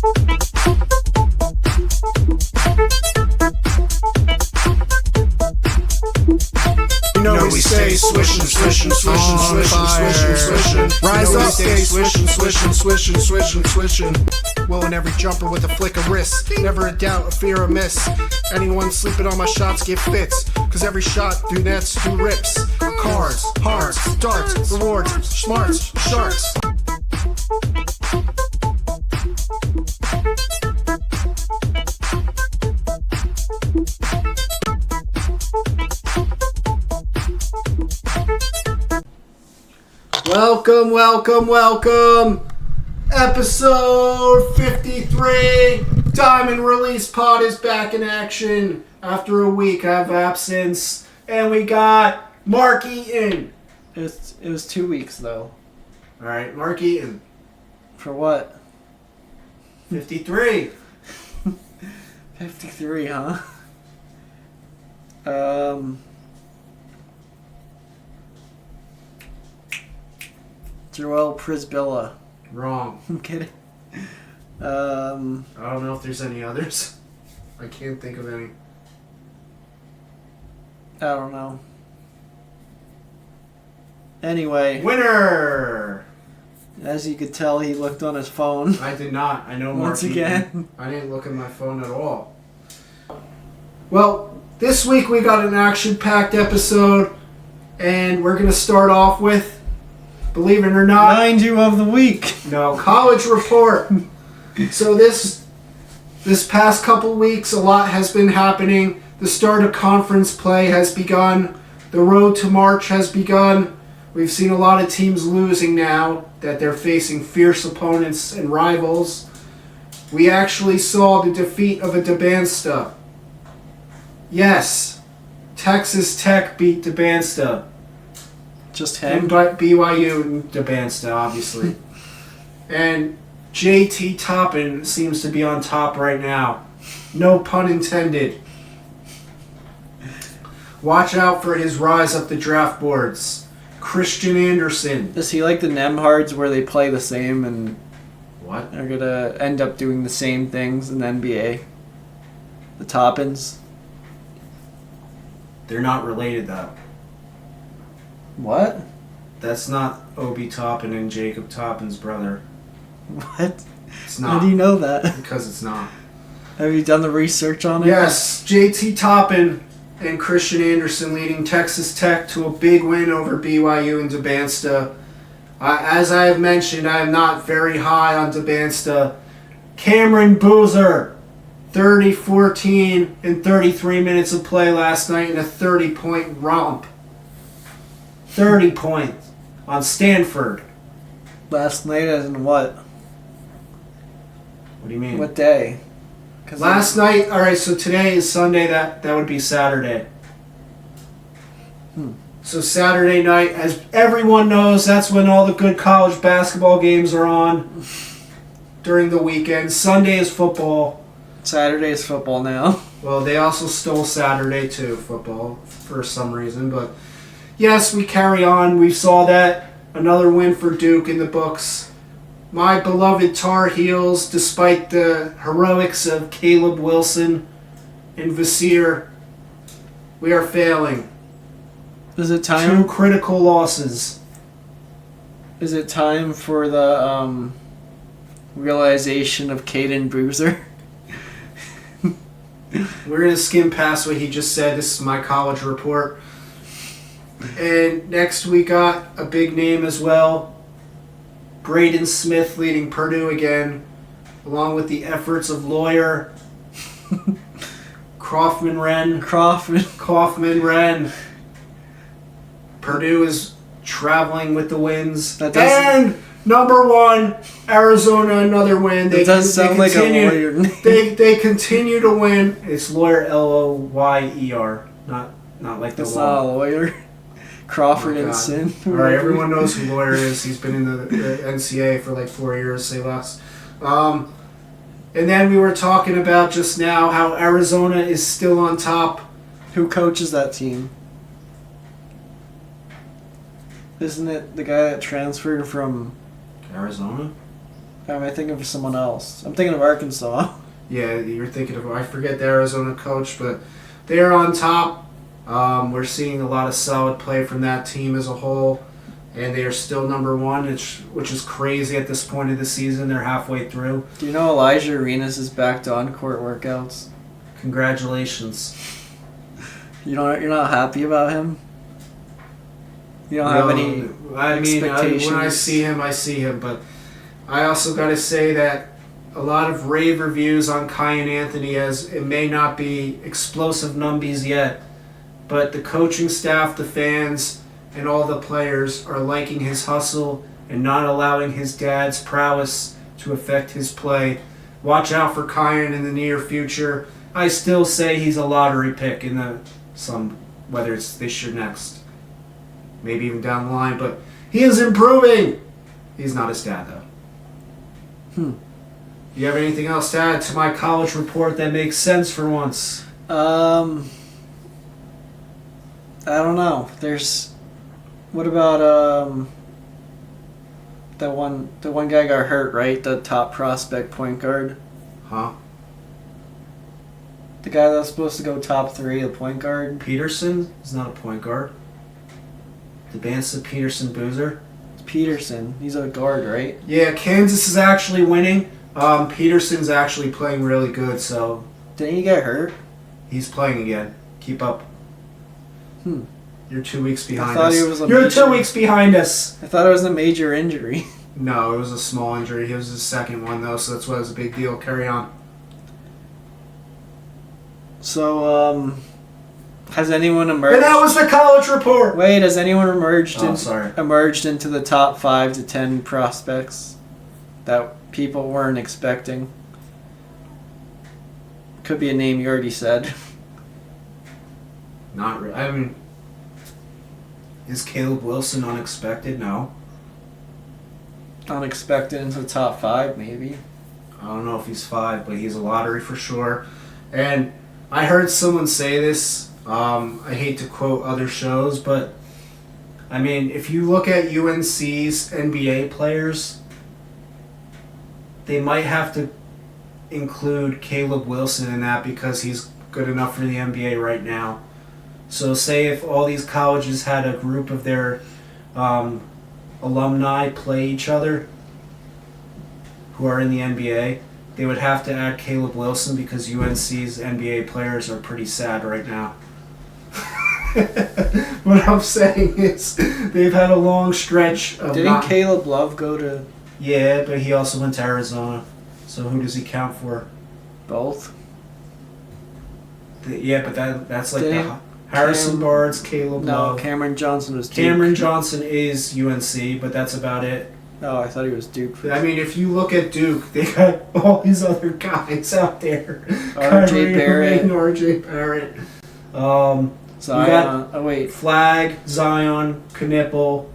We stay swishing, swishing, swishing, swishing, swishing, swishing. Rise up, stay swishing, swishing, swishing, swishing, swishing. Willing every jumper with a flick of wrist. Never a doubt, a fear of miss. Anyone sleeping on my shots get fits. Cause every shot through nets, through rips. Cards, hearts, darts, rewards, smarts, sharks. Welcome, welcome, welcome. Episode 53. Diamond Release Pod is back in action after a week of absence. And we got Mark Eaton. It was 2 weeks, though. Alright, Mark Eaton. For what? 53. 53, huh? Joel Prisbilla. Wrong. I'm kidding. I don't know if there's any others. I can't think of any. I don't know. Anyway. Winner! As you could tell, he looked on his phone. I did not. I know Once Mark again. Eaton. I didn't look at my phone at all. Well, this week we got an action-packed episode, and we're going to start off with, believe it or not, Mind you of the week. No, college report. So this past couple weeks, a lot has been happening. The start of conference play has begun. The road to March has begun. We've seen a lot of teams losing now that they're facing fierce opponents and rivals. We actually saw the defeat of a Debansta. Yes, Texas Tech beat Debansta. Just him? BYU and Debansta, obviously. And JT Toppin seems to be on top right now. No pun intended. Watch out for his rise up the draft boards. Christian Anderson. Is he like the Nemhards where they play the same and What? are going to end up doing the same things in the NBA? The Toppins? They're not related, though. What? That's not Obi Toppin and Jacob Toppin's brother. What? It's How not. do you know that? Because it's not. Have you done the research on it? Yes, JT Toppin and Christian Anderson leading Texas Tech to a big win over BYU and Debansta. As I have mentioned, I am not very high on Debansta. Cameron Boozer, 30-14 in 33 minutes of play last night in a 30-point romp. 30 points on Stanford. Last night as in what? What do you mean? What day? Last night, alright, so today is Sunday, that would be Saturday. So Saturday night, as everyone knows, that's when all the good college basketball games are on during the weekend. Sunday is football. Saturday is football now. Well, they also stole Saturday too, football, for some reason, but yes, we carry on. We saw that. Another win for Duke in the books. My beloved Tar Heels, despite the heroics of Caleb Wilson and Vasir, we are failing. Is it time? 2 critical losses. Is it time for the realization of Caden Boozer? We're going to skim past what he just said. This is my college report. And next we got a big name as well. Braden Smith leading Purdue again, along with the efforts of Lawyer, Kaufman Wren. Purdue is traveling with the wins. And number 1, Arizona, another win. That does sound like a lawyer name. They continue to win. It's Lawyer, Loyer, not like the That's law. not a lawyer. Crawford and God. Sin. Alright, everyone knows who Lawyer is. He's been in the NCAA for like 4 years, say less. And then we were talking about just now how Arizona is still on top. Who coaches that team? Isn't it the guy that transferred from Arizona? Am I thinking of someone else? I'm thinking of Arkansas. Yeah, you're thinking of, I forget the Arizona coach, but they're on top. We're seeing a lot of solid play from that team as a whole, and they are still number one, which is crazy at this point of the season. They're halfway through. Do you know Elijah Arenas is back to on-court workouts? Congratulations. You're not happy about him? You don't have any expectations? When I see him, but I also got to say that a lot of rave reviews on Kyan Anthony, as it may not be explosive numbies yet, but the coaching staff, the fans, and all the players are liking his hustle and not allowing his dad's prowess to affect his play. Watch out for Kyan in the near future. I still say he's a lottery pick in whether it's this year next, maybe even down the line, but he is improving. He's not his dad though. You have anything else to add to my college report that makes sense for once? I don't know. What about the one guy got hurt, right? The top prospect point guard. Huh? The guy that was supposed to go top 3, the point guard. Peterson is not a point guard. Debansa Peterson Boozer. It's Peterson. He's a guard, right? Yeah, Kansas is actually winning. Peterson's actually playing really good, so Didn't he get hurt? he's playing again. Keep up. You're 2 weeks behind thought us. he was a You're major- 2 weeks behind us. I thought it was a major injury. No, it was a small injury. It was his second one, though, so that's why it was a big deal. Carry on. So, has anyone emerged? And that was the college report. Wait, has anyone emerged Sorry. emerged into the top 5 to 10 prospects that people weren't expecting? Could be a name you already said. Not really. I mean, is Caleb Wilson unexpected? No. Unexpected into the top 5, maybe. I don't know if he's 5, but he's a lottery for sure. And I heard someone say this. I hate to quote other shows, but I mean, if you look at UNC's NBA players, they might have to include Caleb Wilson in that because he's good enough for the NBA right now. So say if all these colleges had a group of their alumni play each other who are in the NBA, they would have to add Caleb Wilson because UNC's NBA players are pretty sad right now. What I'm saying is they've had a long stretch of Didn't Caleb Love go to Yeah, but he also went to Arizona. So who does he count for? both? Yeah, but that's like Didn't Harrison Barnes, Caleb No, Love. Cameron Johnson was Duke. Cameron Johnson is UNC, but that's about it. Oh, I thought he was Duke. I mean, if you look at Duke, they got all these other guys out there. R.J. Barrett. R.J. Barrett. Zion. got- Oh, wait. Flag, Zion, Knipple.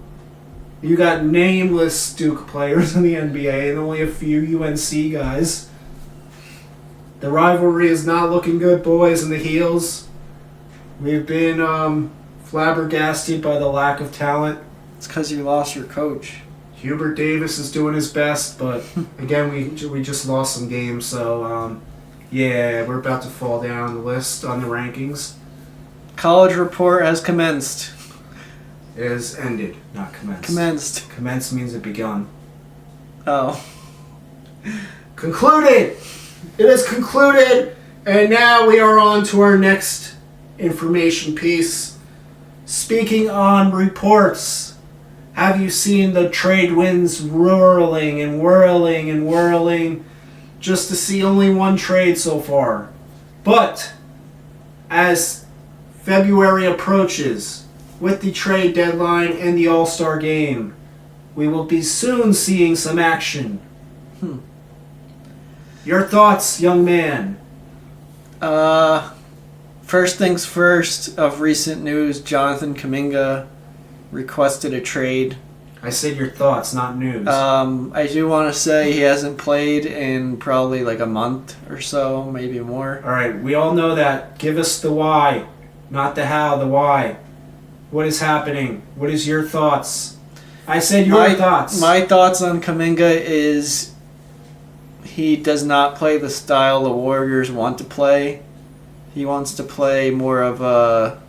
You got nameless Duke players in the NBA and only a few UNC guys. The rivalry is not looking good, boys, in the heels. We've been flabbergasted by the lack of talent. It's because you lost your coach. Hubert Davis is doing his best, but again, we just lost some games, so yeah, we're about to fall down the list on the rankings. College report has commenced. It has ended, not commenced. Commenced. Commenced means it begun. Oh. Concluded! It is concluded, and now we are on to our next information piece. Speaking on reports, have you seen the trade winds whirling and whirling and whirling just to see only one trade so far? But as February approaches, with the trade deadline and the All-Star game, we will be soon seeing some action. Your thoughts, young man? First things first, of recent news, Jonathan Kuminga requested a trade. I said your thoughts, not news. I do want to say he hasn't played in probably like a month or so, maybe more. All right, we all know that. Give us the why, not the how, the why. What is happening? What is your thoughts? I said your thoughts. My thoughts on Kuminga is he does not play the style the Warriors want to play. He wants to play more of a...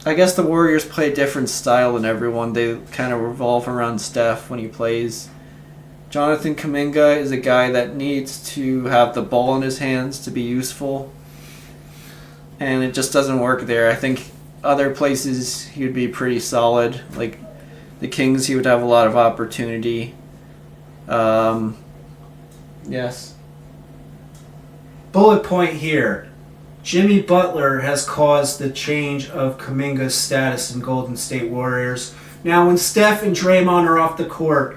I guess the Warriors play a different style than everyone. They kind of revolve around Steph when he plays. Jonathan Kuminga is a guy that needs to have the ball in his hands to be useful. And it just doesn't work there. I think other places he would be pretty solid. Like the Kings, he would have a lot of opportunity. Yes. Bullet point here. Jimmy Butler has caused the change of Kuminga's status in Golden State Warriors. Now, when Steph and Draymond are off the court,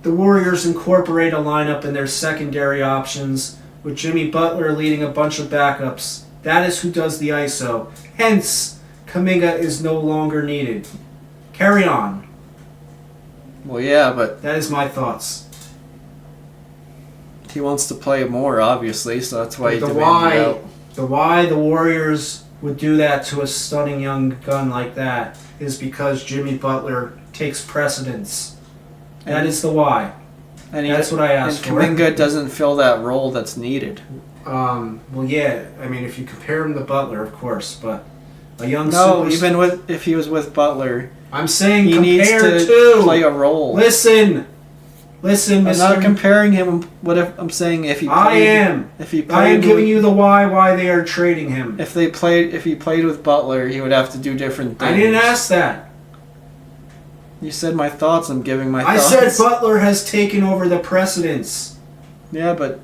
the Warriors incorporate a lineup in their secondary options, with Jimmy Butler leading a bunch of backups. That is who does the ISO. Hence, Kuminga is no longer needed. Carry on. Well, yeah, but That is my thoughts. he wants to play more, obviously, so that's why he the demanded out. why the Warriors would do that to a stunning young gun like that is because Jimmy Butler takes precedence. That is the why. And That's what I asked and for. Kuminga doesn't fill that role that's needed. Well, yeah. I mean, if you compare him to Butler, of course, but a young No, superstar. even if he was with Butler, I'm saying he needs compared to play a role. Listen, I'm Mr. not comparing him. What if I'm saying if he played? I am. If he played, I am giving with- you the why they are trading him. If he played with Butler, he would have to do different things. I didn't ask that. You said my thoughts. I'm giving my I thoughts. said Butler has taken over the precedence. Yeah, but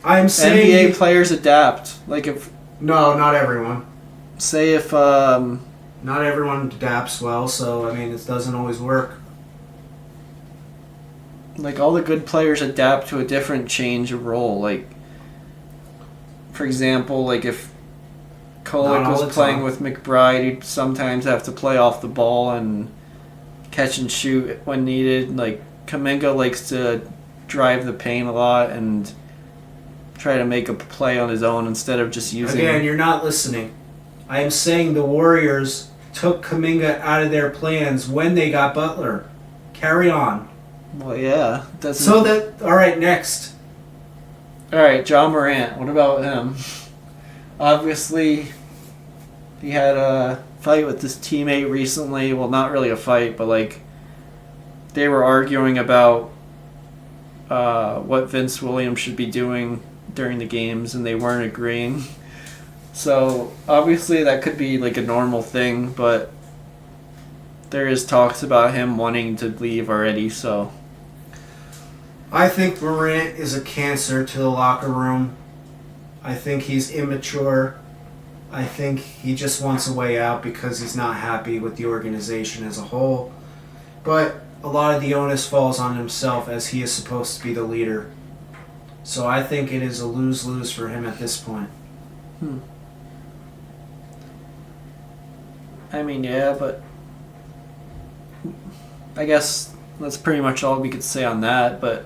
I'm saying NBA players adapt. Like if no, not everyone. say if Not everyone adapts well, so I mean it doesn't always work. like all the good players adapt to a different change of role. Like for example, like if Not Kolek all was the playing time. with McBride, he'd sometimes have to play off the ball and catch and shoot when needed. Like Kuminga likes to drive the paint a lot and try to make a play on his own instead of just using. Again, you're not listening. I am saying the Warriors took Kuminga out of their plans when they got Butler. Carry on. Well, yeah. That's So that all right, next. All right, John Morant. What about him? Obviously, he had a fight with his teammate recently. Well, not really a fight, but like they were arguing about what Vince Williams should be doing during the games, and they weren't agreeing. So obviously, that could be like a normal thing, but there is talks about him wanting to leave already. So I think Morant is a cancer to the locker room. I think he's immature. I think he just wants a way out because he's not happy with the organization as a whole. But a lot of the onus falls on himself as he is supposed to be the leader. So I think it is a lose-lose for him at this point. I mean, yeah, but I guess that's pretty much all we could say on that. But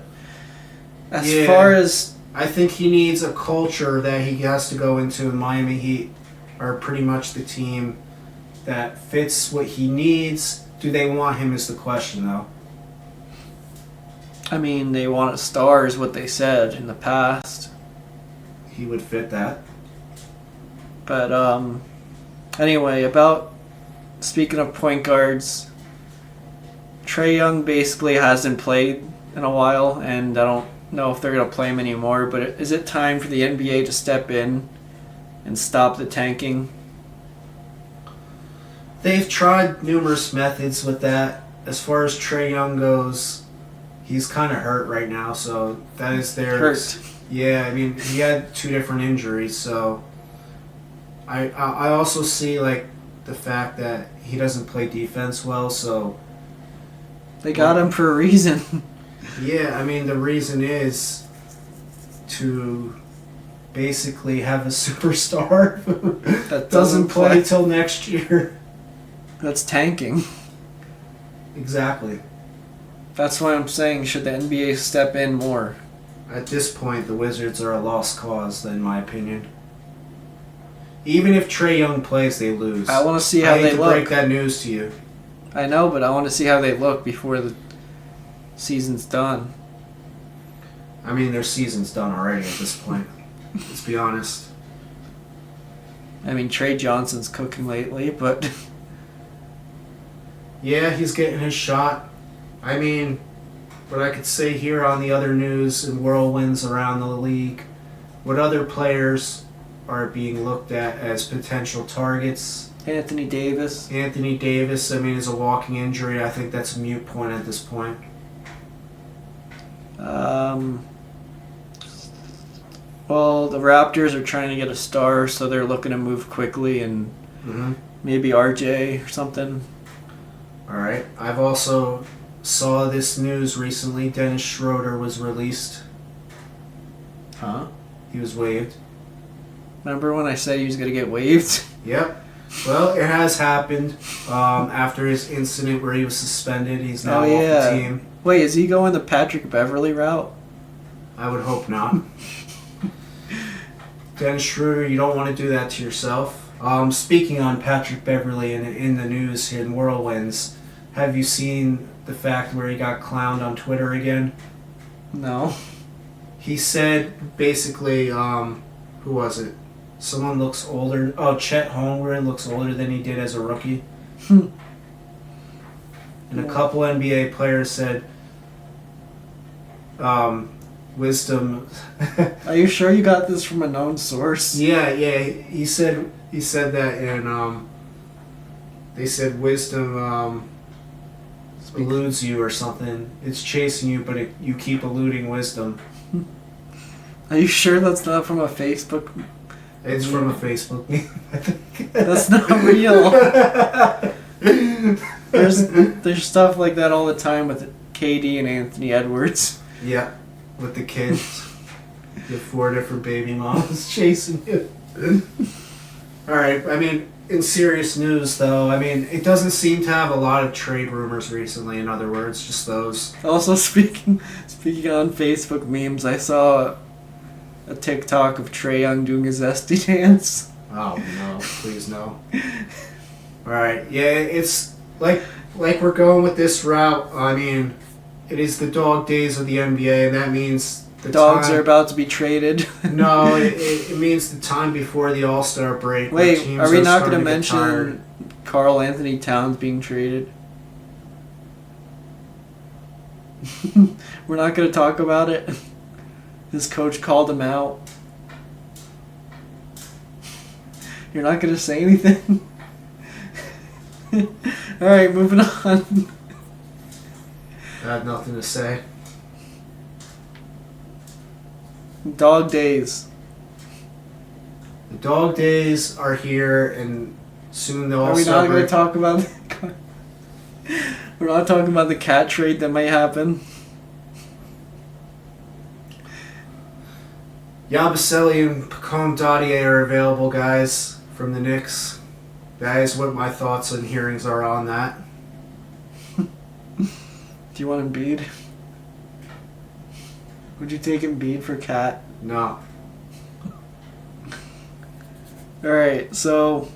as Yeah. far as I think he needs a culture that he has to go into, and Miami Heat are pretty much the team that fits what he needs. Do they want him is the question, though. I mean, they want a star is what they said in the past. He would fit that. But anyway, about speaking of point guards, Trae Young basically hasn't played in a while, and I don't know if they're going to play him anymore, but is it time for the NBA to step in and stop the tanking? They've tried numerous methods with that. As far as Trae Young goes, he's kind of hurt right now, so that is their... Hurt. Yeah, I mean, he had 2 different injuries, so... I also see, like, the fact that he doesn't play defense well, so... They got him for a reason. Yeah, I mean, the reason is to basically have a superstar That doesn't play till next year. That's tanking. Exactly. That's why I'm saying, should the NBA step in more? At this point, the Wizards are a lost cause, in my opinion. Even if Trae Young plays, they lose. I want to see how I hate they to look. break that news to you. I know, but I want to see how they look before the season's done. I mean, their season's done already at this point. Let's be honest. I mean, Trey Johnson's cooking lately, but Yeah, he's getting his shot. I mean, what I could say here on the other news and whirlwinds around the league, what other players are being looked at as potential targets? Anthony Davis. Anthony Davis, I mean, is a walking injury. I think that's a moot point at this point. Well, the Raptors are trying to get a star, so they're looking to move quickly, and Mm-hmm. maybe RJ or something. All right. I've also saw this news recently. Dennis Schroeder was released. Huh? He was waived. Remember when I said he was going to get waived? Yep. Well, it has happened. After his incident where he was suspended, he's now off the team. Wait, is he going the Patrick Beverly route? I would hope not. Dennis Schroeder, you don't want to do that to yourself. Speaking on Patrick Beverly and in the news here in Whirlwinds, have you seen the fact where he got clowned on Twitter again? No. He said basically, who was it? Someone looks older. Oh, Chet Holmgren looks older than he did as a rookie. And a couple NBA players said, wisdom. Are you sure you got this from a known source? Yeah. He said that, and they said wisdom eludes you or something. It's chasing you, but you keep eluding wisdom. Are you sure that's not from a Facebook? It's from a Facebook meme, I think. That's not real. There's stuff like that all the time with KD and Anthony Edwards. Yeah, with the kids. You have 4 different baby moms chasing you. Alright, I mean, in serious news though, I mean, it doesn't seem to have a lot of trade rumors recently, in other words, just those. Also, speaking on Facebook memes, I saw a TikTok of Trae Young doing his zesty dance. Oh no, please no. Alright, yeah, it's like we're going with this route. I mean, it is the dog days of the NBA, and that means the Dogs time, are about to be traded. No, it means the time before the All-Star break. where Wait, teams are we not starting going to get tired. mention Karl Anthony Towns being traded? We're not going to talk about it? His coach called him out. You're not going to say anything? Alright, moving on. I have nothing to say. Dog days. The dog days are here, and soon the Are we All-Star not going break. to talk about We're not talking about the cat trade that might happen? Yabusele and Pacome Dadier are available, guys, from the Knicks. That is what my thoughts and hearings are on that. Do you want Embiid? Would you take Embiid for Cat? No. Alright, so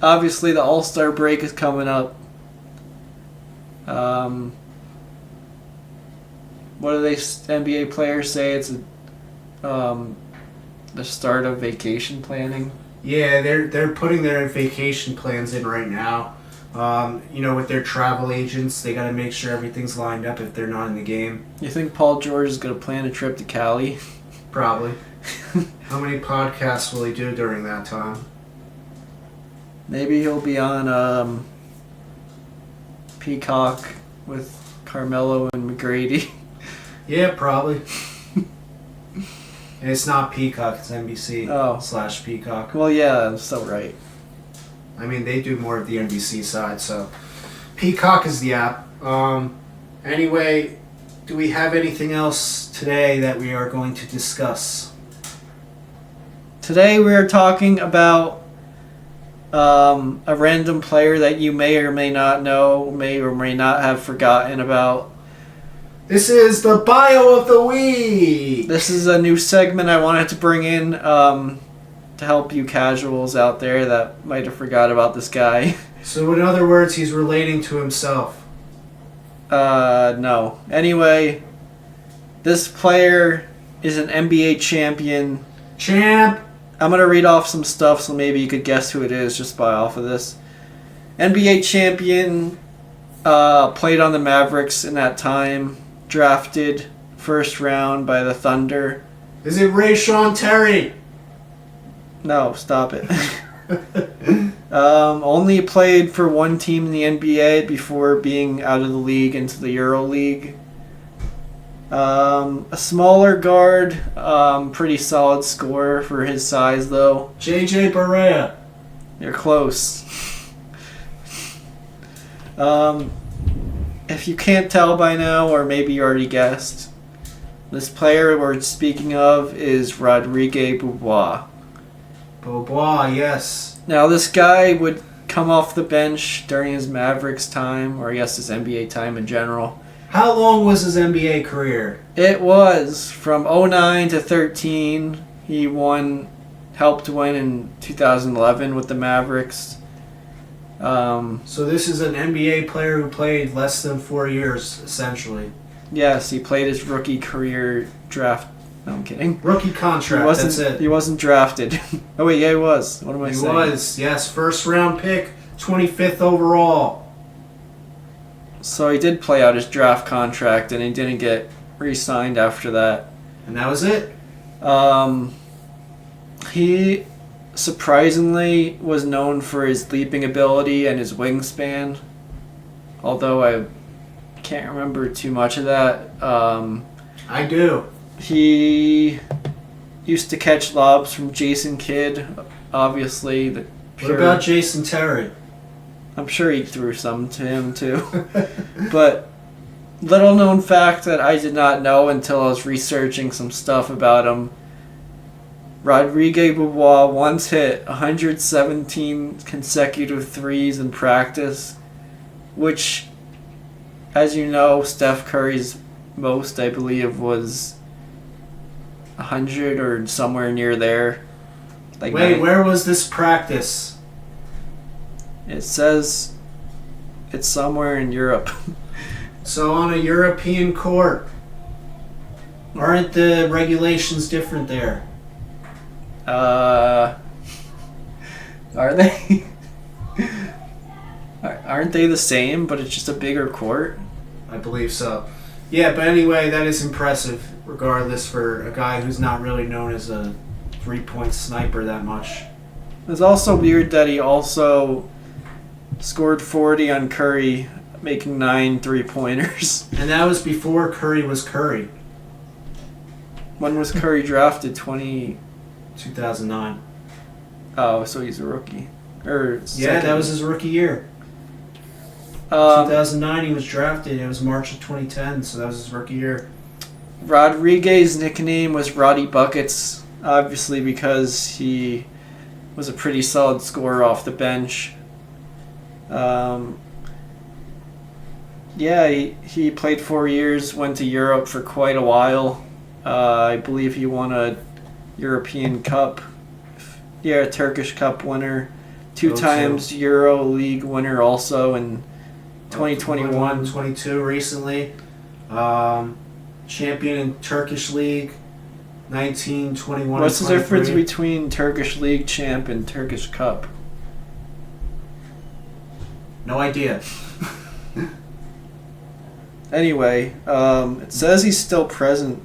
obviously the All-Star break is coming up. What do they NBA players say? It's the start of vacation planning. Yeah, they're putting their vacation plans in right now. With their travel agents, they got to make sure everything's lined up if they're not in the game. You think Paul George is going to plan a trip to Cali? Probably. How many podcasts will he do during that time? Maybe he'll be on Peacock with Carmelo and McGrady. Yeah, probably. And it's not Peacock, it's NBC / Peacock. Well, yeah, I'm so right. I mean, they do more of the NBC side, so Peacock is the app. Anyway, do we have anything else today that we are going to discuss? Today we are talking about a random player that you may or may not know, may or may not have forgotten about. This is the Bio of the Week! This is a new segment I wanted to bring in to help you casuals out there that might have forgot about this guy. So in other words, he's relating to himself. No. Anyway, this player is an NBA champion. Champ. I'm going to read off some stuff so maybe you could guess who it is just by off of this. NBA champion, played on the Mavericks in that time, drafted first round by the Thunder. Is it Rayshon Terry? No, stop it. Only played for one team in the NBA before being out of the league into the Euro League. A smaller guard, pretty solid scorer for his size though. JJ Barea. You're close. If you can't tell by now, or maybe you already guessed, this player we're speaking of is Rodrigue Beaubois. Beaubois, yes. Now, this guy would come off the bench during his Mavericks time, or I guess his NBA time in general. How long was his NBA career? It was from 09 to 13. He helped win in 2011 with the Mavericks. So this is an NBA player who played less than 4 years, essentially. Yes, he played his rookie career draft. No, I'm kidding. Rookie contract, that's it. He wasn't drafted. Oh, wait, yeah, he was. What am I saying? He was, yes. First round pick, 25th overall. So he did play out his draft contract, and he didn't get re-signed after that. And that was it? He surprisingly was known for his leaping ability and his wingspan. Although I can't remember too much of that. I do. He used to catch lobs from Jason Kidd, obviously. What about Jason Terry? I'm sure he threw some to him too. But little known fact that I did not know until I was researching some stuff about him. Rodrigue Beaubois once hit 117 consecutive threes in practice, which, as you know, Steph Curry's most, I believe, was 100 or somewhere near there. Wait, where was this practice? It says it's somewhere in Europe. So on a European court. Aren't the regulations different there? Are they? Aren't they the same, but it's just a bigger court? I believe so. Yeah, but anyway, that is impressive, regardless, for a guy who's not really known as a three-point sniper that much. It's also weird that he also scored 40 on Curry, making 9 3-pointers. And that was before Curry was Curry. When was Curry drafted? 2009. Oh, so he's a rookie. Yeah, that was his rookie year. 2009 he was drafted. It was March of 2010, so that was his rookie year. Rodriguez's nickname was Roddy Buckets, obviously because he was a pretty solid scorer off the bench. Yeah, he played 4 years, went to Europe for quite a while. I believe he won a European Cup. Yeah, a Turkish Cup winner. 2 times Euro League winner also in 2021. 22 recently. Champion in Turkish League. 19, 21, What's the difference 23. between Turkish League champ and Turkish Cup? No idea. Anyway, it says he's still present.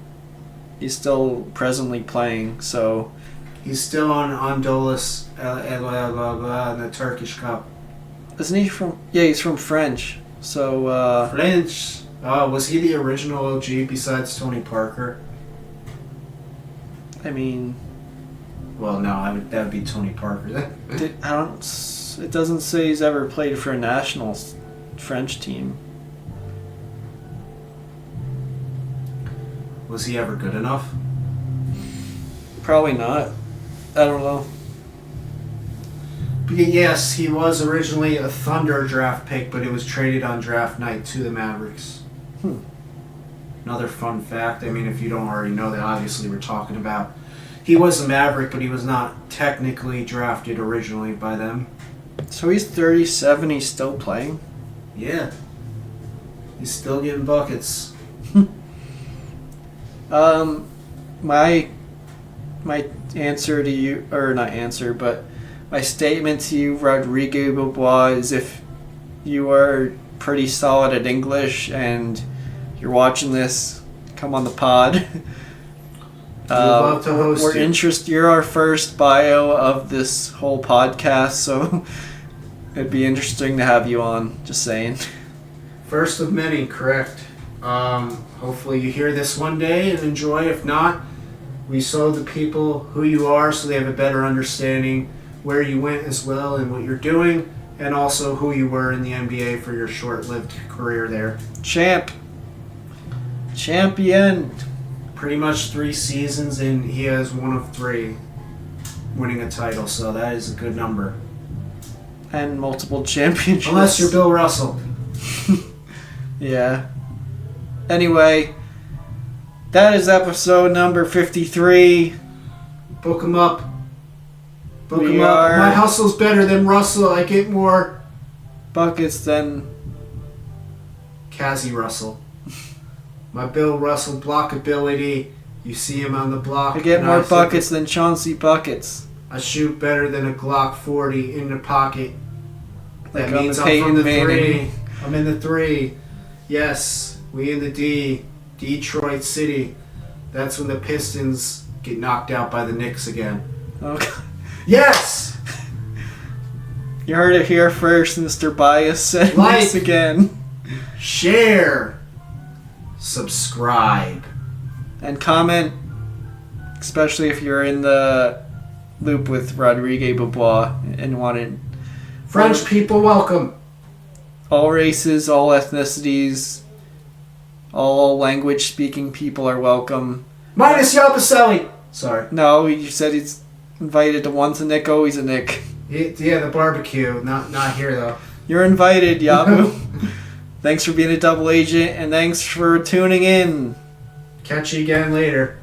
He's still presently playing, so... He's still on Anadolu in the Turkish Cup. Isn't he from... Yeah, he's from French, so... French. Was he the original OG besides Tony Parker? I mean... Well, no, that would be Tony Parker. It doesn't say he's ever played for a national French team. Was he ever good enough? Probably not. I don't know. But yes, he was originally a Thunder draft pick, but it was traded on draft night to the Mavericks. Another fun fact, I mean, if you don't already know that, obviously we're talking about. He was a Maverick, but he was not technically drafted originally by them. So he's 37, he's still playing? Yeah. He's still getting buckets. my answer to you, or not answer, but my statement to you, Rodrigo Dubois, is if you are pretty solid at English and you're watching this, come on the pod. We'd love to host we're you. You're our first bio of this whole podcast, so it'd be interesting to have you on. Just saying. First of many, correct. Hopefully you hear this one day and enjoy. If not, we show the people who you are so they have a better understanding where you went as well and what you're doing, and also who you were in the NBA for your short-lived career there. Champion. Pretty much 3 seasons, and he has one of 3 winning a title, so that is a good number. And multiple championships. Unless you're Bill Russell. Yeah. Anyway, that is episode number 53. Book him up. Book We him up. are- My hustle's better than Russell. I get more Buckets then. Cassie Russell. My Bill Russell blockability. You see him on the block. I get and more I buckets than Chauncey Buckets. I shoot better than a Glock 40 in the pocket. Like That I'm means a I'm from Peyton the Manning. 3. I'm in the 3. Yes, we in the D. Detroit City. That's when the Pistons get knocked out by the Knicks again. Okay. Yes! You heard it here first, Mr. Bias said Like. this again. Share. Subscribe. And comment, especially if you're in the loop with Rodrigue Dubois and wanted French people, welcome. all races, all ethnicities, all language speaking people are welcome. Minus Yabusele. Sorry. No, you said he's invited to once a Nick, always a Nick. Yeah, the barbecue. Not here though. You're invited, Yabu. Thanks for being a double agent, and thanks for tuning in. Catch you again later.